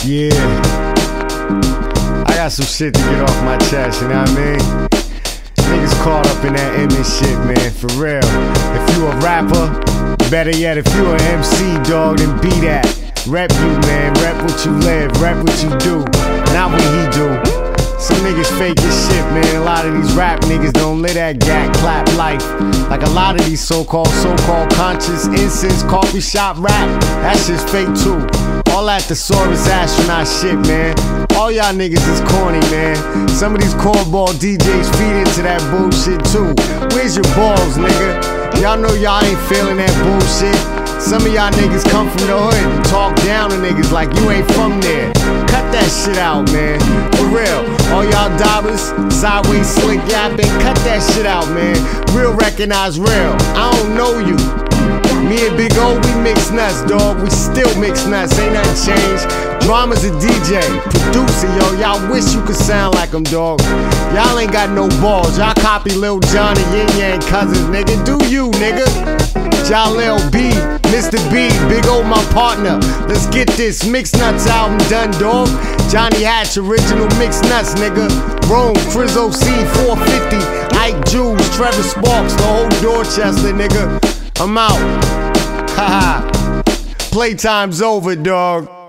Yeah, I got some shit to get off my chest, you know what I mean? Niggas caught up in that image shit, man, for real. If you a rapper, better yet, if you an MC, dog, then be that. Rep you, man, rep what you live, rep what you do, not what he do. Some niggas fake as shit, man. A lot of these rap niggas don't live that gat clap life. Like a lot of these so-called conscious incense coffee shop rap, that shit's fake too. All that thesaurus astronaut shit, man. All y'all niggas is corny, man. Some of these cornball DJs feed into that bullshit too. Where's your balls, nigga? Y'all know y'all ain't feeling that bullshit. Some of y'all niggas come from the hood and talk down to niggas like you ain't from there. Cut that shit out, man. For real. All y'all dobbers, sideways slick yapping, cut that shit out, man. Real recognize real. I don't know you. Me and Big O, we mix nuts, dog. We still mix nuts, ain't nothing changed. Drama's a DJ, producer, yo. Y'all wish you could sound like him, dog. Y'all ain't got no balls. Y'all copy Lil Jon and Yin Yang cousins, nigga. Do you, nigga? Jalil B, Mr. B, Big O, my partner. Let's get this Mix Nuts album done, dog. Johnny Hatch, original Mix Nuts, nigga. Rome, Frizzo C, 450, Ike Jules, Trevor Sparks, the whole Dorchester, nigga. I'm out. Haha. Playtime's over, dog.